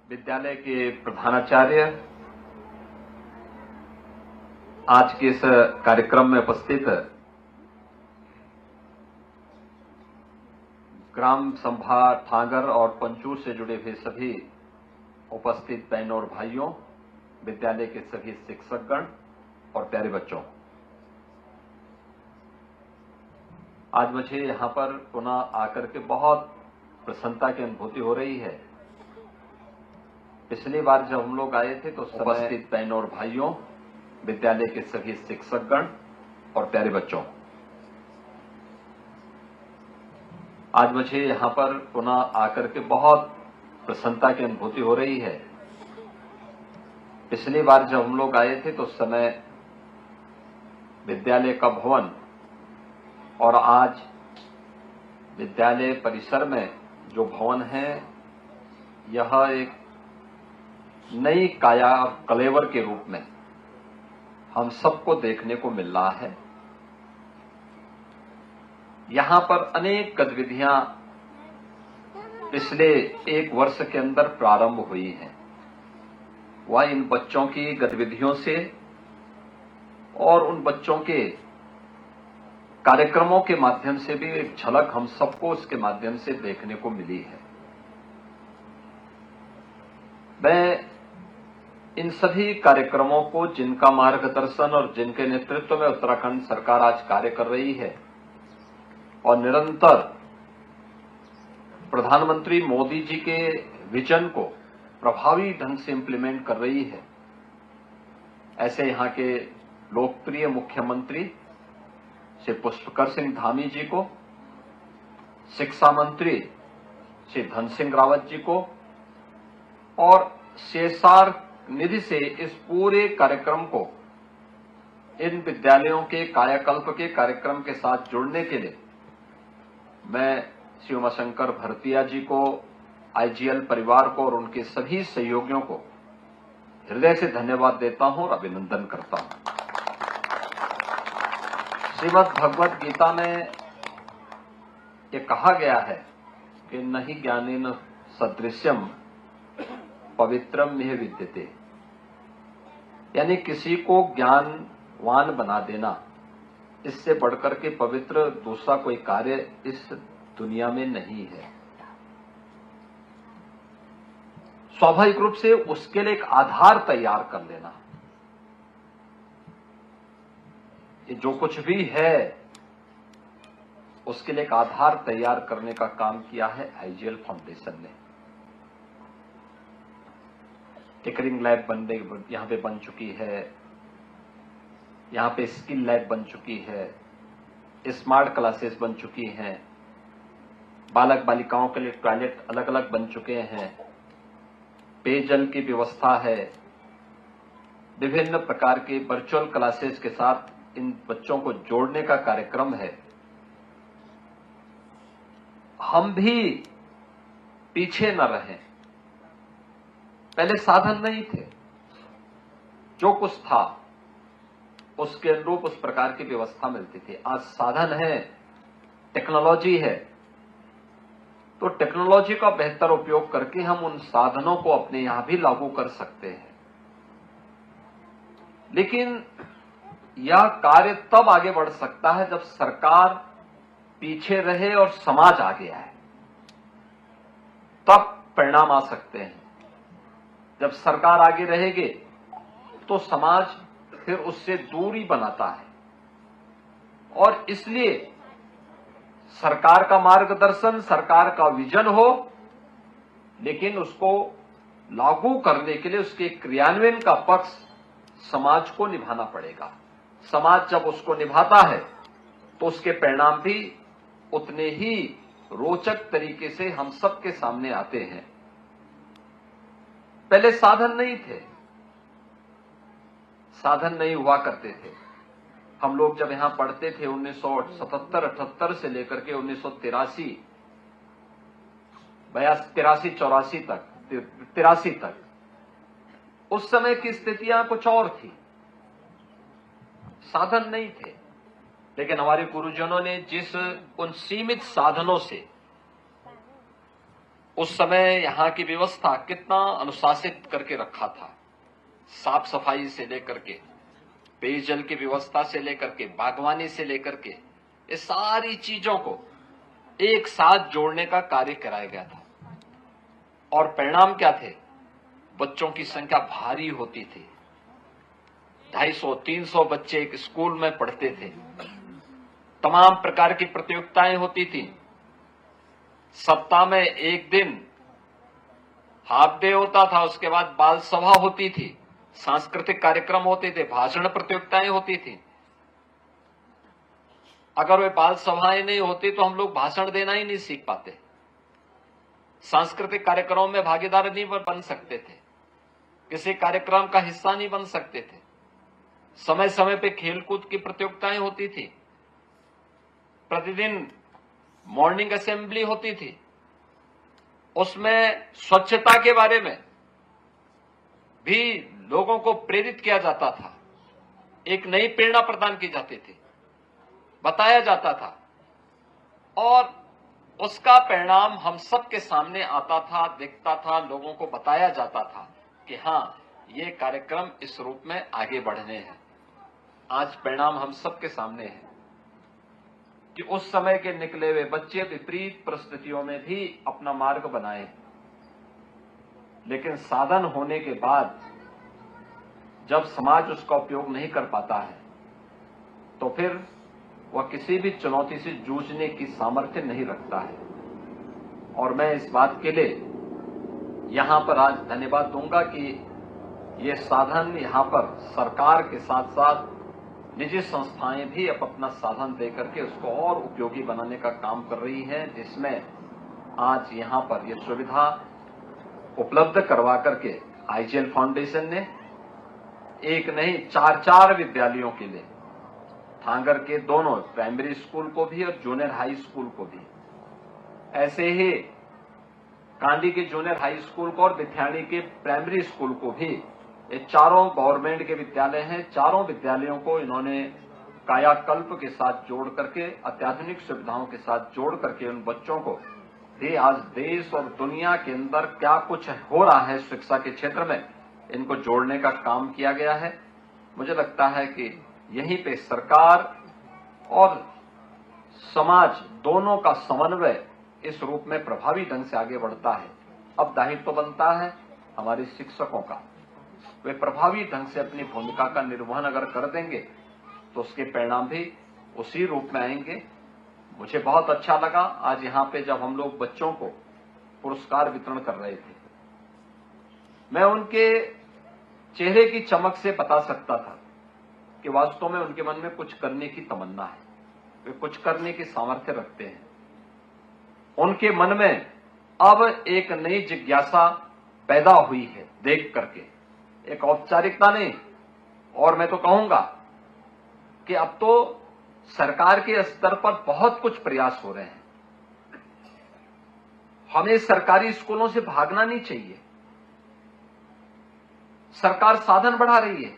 विद्यालय के प्रधानाचार्य, आज के इस कार्यक्रम में उपस्थित ग्राम सभा ठागर और पंचूर से जुड़े हुए सभी उपस्थित बहनों और भाइयों, विद्यालय के सभी शिक्षकगण और प्यारे बच्चों, आज मुझे यहां पर पुनः आकर के बहुत प्रसन्नता की अनुभूति हो रही है। पिछली बार जब हम लोग आए थे तो उपस्थित बहनों और भाइयों, विद्यालय के सभी शिक्षकगण और प्यारे बच्चों, आज मुझे यहां पर पुनः आकर के बहुत प्रसन्नता की अनुभूति हो रही है। पिछली बार जब हम लोग आए थे तो उस समय विद्यालय का भवन और आज विद्यालय परिसर में जो भवन है, यह एक नई काया और कलेवर के रूप में हम सबको देखने को मिल रहा है। यहां पर अनेक गतिविधियां पिछले एक वर्ष के अंदर प्रारंभ हुई हैं। वह इन बच्चों की गतिविधियों से और उन बच्चों के कार्यक्रमों के माध्यम से भी एक झलक हम सबको इसके माध्यम से देखने को मिली है। मैं इन सभी कार्यक्रमों को, जिनका मार्गदर्शन और जिनके नेतृत्व में उत्तराखंड सरकार आज कार्य कर रही है और निरंतर प्रधानमंत्री मोदी जी के विजन को प्रभावी ढंग से इंप्लीमेंट कर रही है, ऐसे यहां के लोकप्रिय मुख्यमंत्री श्री पुष्कर सिंह धामी जी को, शिक्षा मंत्री श्री धन सिंह रावत जी को और CSR निधि से इस पूरे कार्यक्रम को इन विद्यालयों के कायाकल्प के कार्यक्रम के साथ जुड़ने के लिए मैं श्री उमाशंकर भरतिया जी को, IGL परिवार को और उनके सभी सहयोगियों को हृदय से धन्यवाद देता हूं और अभिनंदन करता हूं। श्रीमद् भगवत गीता में ये कहा गया है कि नहि ज्ञानेन सदृश्यम पवित्रम यह विद्यते, यानी किसी को ज्ञानवान बना देना, इससे बढ़कर के पवित्र दूसरा कोई कार्य इस दुनिया में नहीं है। स्वाभाविक रूप से उसके लिए एक आधार तैयार कर लेना, ये जो कुछ भी है उसके लिए एक आधार तैयार करने का काम किया है IGL फाउंडेशन ने। टिकरिंग लैब यहां पे बन चुकी है, यहां पे स्किल लैब बन चुकी है, स्मार्ट क्लासेस बन चुकी हैं, बालक बालिकाओं के लिए टॉयलेट अलग अलग बन चुके हैं, पेयजल की व्यवस्था है, विभिन्न प्रकार के वर्चुअल क्लासेस के साथ इन बच्चों को जोड़ने का कार्यक्रम है। हम भी पीछे न रहें। पहले साधन नहीं थे, जो कुछ था उसके अनुरूप उस प्रकार की व्यवस्था मिलती थी। आज साधन है, टेक्नोलॉजी है, तो टेक्नोलॉजी का बेहतर उपयोग करके हम उन साधनों को अपने यहां भी लागू कर सकते हैं। लेकिन यह कार्य तब आगे बढ़ सकता है जब सरकार पीछे रहे और समाज आगे आए, तब परिणाम आ सकते हैं। जब सरकार आगे रहेगी तो समाज फिर उससे दूरी बनाता है, और इसलिए सरकार का मार्गदर्शन, सरकार का विजन हो, लेकिन उसको लागू करने के लिए उसके क्रियान्वयन का पक्ष समाज को निभाना पड़ेगा। समाज जब उसको निभाता है तो उसके परिणाम भी उतने ही रोचक तरीके से हम सबके सामने आते हैं। पहले साधन नहीं थे, साधन नहीं हुआ करते थे। हम लोग जब यहां पढ़ते थे 1977-78 से लेकर के 1983, 83-84 तक, 83 तक, उस समय की स्थितियां कुछ और थी। साधन नहीं थे, लेकिन हमारे गुरुजनों ने जिस उन सीमित साधनों से उस समय यहाँ की व्यवस्था कितना अनुशासित करके रखा था, साफ सफाई से लेकर के, पेयजल की व्यवस्था से लेकर के, बागवानी से लेकर के, ये सारी चीजों को एक साथ जोड़ने का कार्य कराया गया था। और परिणाम क्या थे? बच्चों की संख्या भारी होती थी। 250-300 बच्चे एक स्कूल में पढ़ते थे। तमाम प्रकार की प्रतियोगिताएं होती थी। सप्ताह में एक दिन हाफ डे होता था, उसके बाद बाल सभा होती थी, सांस्कृतिक कार्यक्रम होते थे, भाषण प्रतियोगिताएं होती थी। अगर वे बाल सभाएं नहीं होती तो हम लोग भाषण देना ही नहीं सीख पाते, सांस्कृतिक कार्यक्रमों में भागीदार नहीं बन सकते थे, किसी कार्यक्रम का हिस्सा नहीं बन सकते थे। समय समय पे खेलकूद की प्रतियोगिताएं होती थी, प्रतिदिन मॉर्निंग असेंबली होती थी, उसमें स्वच्छता के बारे में भी लोगों को प्रेरित किया जाता था, एक नई प्रेरणा प्रदान की जाती थी, बताया जाता था और उसका परिणाम हम सबके सामने आता था, दिखता था, लोगों को बताया जाता था कि हां, ये कार्यक्रम इस रूप में आगे बढ़ने हैं। आज परिणाम हम सबके सामने है कि उस समय के निकले हुए बच्चे विपरीत परिस्थितियों में भी अपना मार्ग बनाए, लेकिन साधन होने के बाद जब समाज उसका उपयोग नहीं कर पाता है तो फिर वह किसी भी चुनौती से जूझने की सामर्थ्य नहीं रखता है। और मैं इस बात के लिए यहां पर आज धन्यवाद दूंगा कि ये साधन यहां पर सरकार के साथ साथ निजी संस्थाएं भी अपना साधन देकर के उसको और उपयोगी बनाने का काम कर रही हैं, जिसमें आज यहां पर यह सुविधा उपलब्ध करवा करके आईजीएल फाउंडेशन ने एक नहीं 4-4 विद्यालयों के लिए, थांगर के दोनों प्राइमरी स्कूल को भी और जूनियर हाई स्कूल को भी, ऐसे ही कांडी के जूनियर हाई स्कूल को और बिथाणी के प्राइमरी स्कूल को भी, ये चारों गवर्नमेंट के विद्यालय हैं, चारों विद्यालयों को इन्होंने कायाकल्प के साथ जोड़ करके, अत्याधुनिक सुविधाओं के साथ जोड़ करके उन बच्चों को भी आज देश और दुनिया के अंदर क्या कुछ हो रहा है शिक्षा के क्षेत्र में, इनको जोड़ने का काम किया गया है। मुझे लगता है कि यहीं पे सरकार और समाज दोनों का समन्वय इस रूप में प्रभावी ढंग से आगे बढ़ता है। अब दायित्व तो बनता है हमारे शिक्षकों का, वे प्रभावी ढंग से अपनी भूमिका का निर्वहन अगर कर देंगे तो उसके परिणाम भी उसी रूप में आएंगे। मुझे बहुत अच्छा लगा आज यहां पे जब हम लोग बच्चों को पुरस्कार वितरण कर रहे थे, मैं उनके चेहरे की चमक से बता सकता था कि वास्तव में उनके मन में कुछ करने की तमन्ना है, वे कुछ करने की सामर्थ्य रखते हैं। उनके मन में अब एक नई जिज्ञासा पैदा हुई है देख करके, एक औपचारिकता नहीं, और मैं तो कहूंगा कि अब तो सरकार के स्तर पर बहुत कुछ प्रयास हो रहे हैं। हमें सरकारी स्कूलों से भागना नहीं चाहिए, सरकार साधन बढ़ा रही है।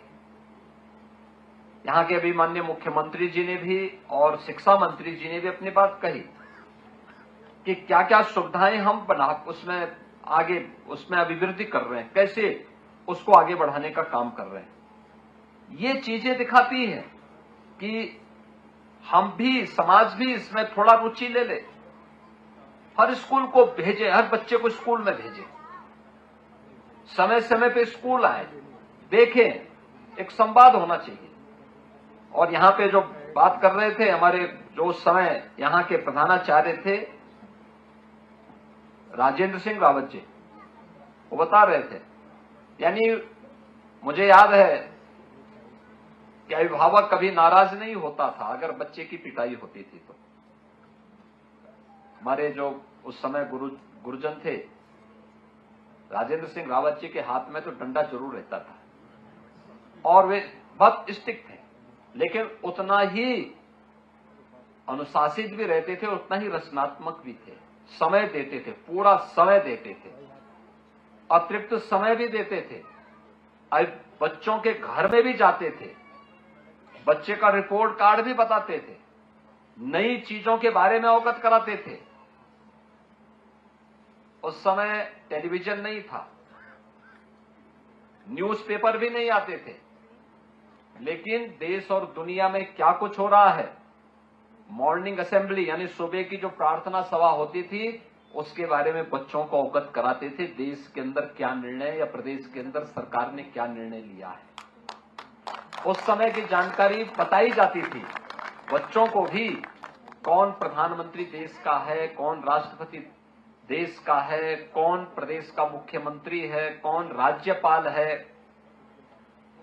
यहां के अभी माननीय मुख्यमंत्री जी ने भी और शिक्षा मंत्री जी ने भी अपनी बात कही कि क्या क्या सुविधाएं हम बना उसमें आगे उसमें अभिवृद्धि कर रहे हैं, कैसे उसको आगे बढ़ाने का काम कर रहे हैं। ये चीजें दिखाती है कि हम भी, समाज भी इसमें थोड़ा रुचि ले ले, हर स्कूल को भेजे, हर बच्चे को स्कूल में भेजे, समय समय पे स्कूल आए, देखें, एक संवाद होना चाहिए। और यहां पे जो बात कर रहे थे हमारे जो उस समय यहां के प्रधानाचार्य थे राजेंद्र सिंह रावत जी, वो बता रहे थे, यानी मुझे याद है कि अभिभावक कभी नाराज नहीं होता था अगर बच्चे की पिटाई होती थी तो। हमारे जो उस समय गुरुजन थे राजेंद्र सिंह रावत जी के हाथ में तो डंडा जरूर रहता था और वे बहुत स्ट्रिक्ट थे, लेकिन उतना ही अनुशासित भी रहते थे, उतना ही रचनात्मक भी थे, समय देते थे, पूरा समय देते थे, अतिरिक्त समय भी देते थे, बच्चों के घर में भी जाते थे, बच्चे का रिपोर्ट कार्ड भी बताते थे, नई चीजों के बारे में अवगत कराते थे। उस समय टेलीविजन नहीं था, न्यूज़पेपर भी नहीं आते थे, लेकिन देश और दुनिया में क्या कुछ हो रहा है, मॉर्निंग असेंबली यानी सुबह की जो प्रार्थना सभा होती थी, उसके बारे में बच्चों को अवगत कराते थे। देश के अंदर क्या निर्णय या प्रदेश के अंदर सरकार ने क्या निर्णय लिया है, उस समय की जानकारी बताई जाती थी। बच्चों को भी कौन प्रधानमंत्री देश का है, कौन राष्ट्रपति देश का है, कौन प्रदेश का मुख्यमंत्री है, कौन राज्यपाल है,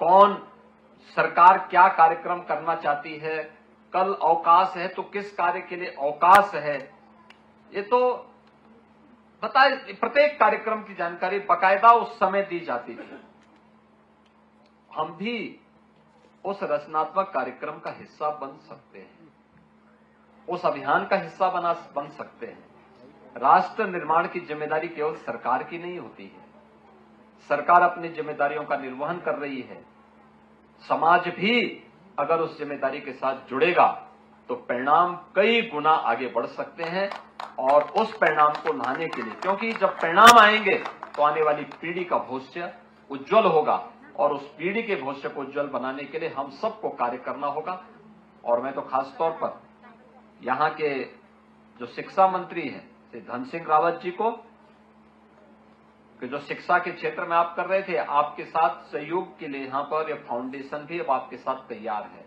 कौन सरकार क्या कार्यक्रम करना चाहती है, कल अवकाश है तो किस कार्य के लिए अवकाश है, ये तो बताए। प्रत्येक कार्यक्रम की जानकारी बाकायदा उस समय दी जाती थी। हम भी उस रचनात्मक कार्यक्रम का हिस्सा बन सकते हैं, उस अभियान का हिस्सा बन सकते हैं। राष्ट्र निर्माण की जिम्मेदारी केवल सरकार की नहीं होती है, सरकार अपनी जिम्मेदारियों का निर्वहन कर रही है, समाज भी अगर उस जिम्मेदारी के साथ जुड़ेगा तो परिणाम कई गुना आगे बढ़ सकते हैं। और उस परिणाम को लाने के लिए, क्योंकि जब परिणाम आएंगे तो आने वाली पीढ़ी का भविष्य उज्जवल होगा, और उस पीढ़ी के भविष्य को उज्जवल बनाने के लिए हम सबको कार्य करना होगा। और मैं तो खास तौर पर यहां के जो शिक्षा मंत्री हैं श्री धन सिंह रावत जी को, कि जो शिक्षा के क्षेत्र में आप कर रहे थे, आपके साथ सहयोग के लिए यहां पर यह फाउंडेशन भी अब आपके साथ तैयार है।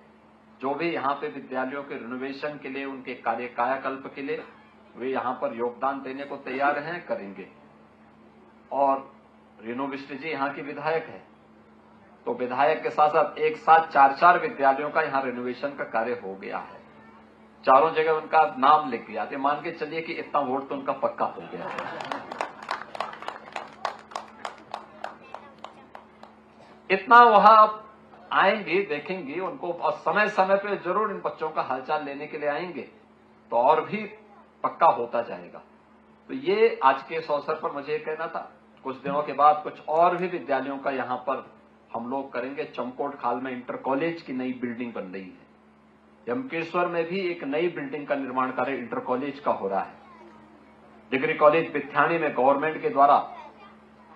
जो भी यहां पे विद्यालयों के रिनोवेशन के लिए, उनके कार्य कायाकल्प के लिए वे यहां पर योगदान देने को तैयार हैं, करेंगे। और रेणु बिष्ट जी यहां की विधायक है, तो विधायक के साथ साथ एक साथ 4-4 विद्यालयों का यहां रिनोवेशन का कार्य हो गया है। चारों जगह उनका नाम लिख दिया, तो मान के चलिए कि इतना वोट तो उनका पक्का हो गया है। इतना वहां आप आएंगे, देखेंगे उनको, और समय समय पे जरूर इन बच्चों का हालचाल लेने के लिए आएंगे, तो और भी पक्का होता जाएगा। तो ये आज के इस अवसर पर मुझे कहना था। कुछ दिनों के बाद कुछ और भी विद्यालयों का यहां पर हम लोग करेंगे। चमकोट खाल में इंटर कॉलेज की नई बिल्डिंग बन रही है, यमकेश्वर में भी एक नई बिल्डिंग का निर्माण कार्य इंटर कॉलेज का हो रहा है। डिग्री कॉलेज बिथाणी में गवर्नमेंट के द्वारा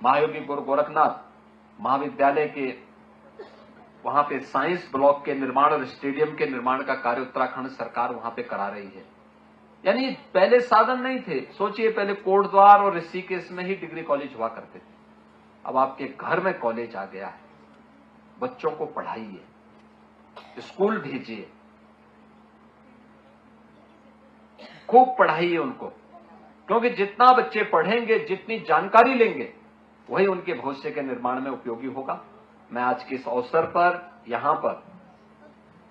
महायोगी गुरु गोरखनाथ महाविद्यालय के वहां पे साइंस ब्लॉक के निर्माण और स्टेडियम के निर्माण का कार्य उत्तराखंड सरकार वहां पे करा रही है। यानी पहले साधन नहीं थे। सोचिए, पहले कोटद्वार और ऋषिकेश में ही डिग्री कॉलेज हुआ करते थे, अब आपके घर में कॉलेज आ गया है। बच्चों को पढ़ाइए, स्कूल भेजिए, खूब पढ़ाइए उनको, क्योंकि जितना बच्चे पढ़ेंगे, जितनी जानकारी लेंगे, वही उनके भविष्य के निर्माण में उपयोगी होगा। मैं आज के इस अवसर पर यहां पर,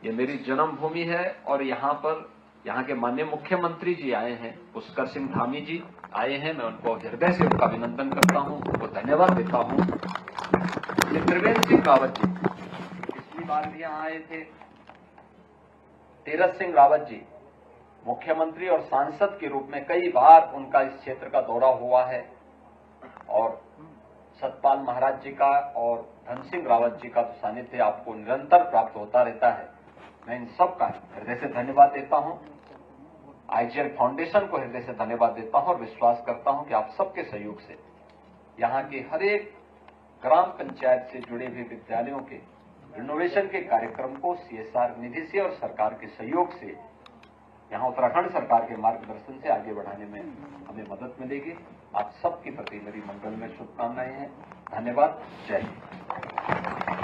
ये मेरी जन्मभूमि है, और यहां पर यहां के माननीय मुख्यमंत्री जी आए हैं, पुष्कर सिंह धामी जी आए हैं। मैं उनको हृदय से उनका अभिनंदन करता हूं, उनको धन्यवाद देता हूं। त्रिवेंद्र सिंह रावत जी पिछली बार भी यहां आए थे। तीरथ सिंह रावत जी मुख्यमंत्री और सांसद के रूप में कई बार उनका इस क्षेत्र का दौरा हुआ है, और सतपाल महाराज जी का और धन सिंह रावत जी का तो सानिध्य आपको निरंतर प्राप्त होता रहता है। मैं इन सब का हृदय से धन्यवाद देता हूं, आईजीएल फाउंडेशन को हृदय से धन्यवाद देता हूं, और विश्वास करता हूं कि आप सबके सहयोग से यहां के हर एक ग्राम पंचायत से जुड़े हुए विद्यालयों के रिनोवेशन के कार्यक्रम को सीएसआर निधि से और सरकार के सहयोग से, यहां उत्तराखंड सरकार के मार्गदर्शन से आगे बढ़ाने में हमें मदद मिलेगी। आप सबके प्रति मेरी मंगलमय शुभकामनाएं हैं। धन्यवाद। जय हिंद।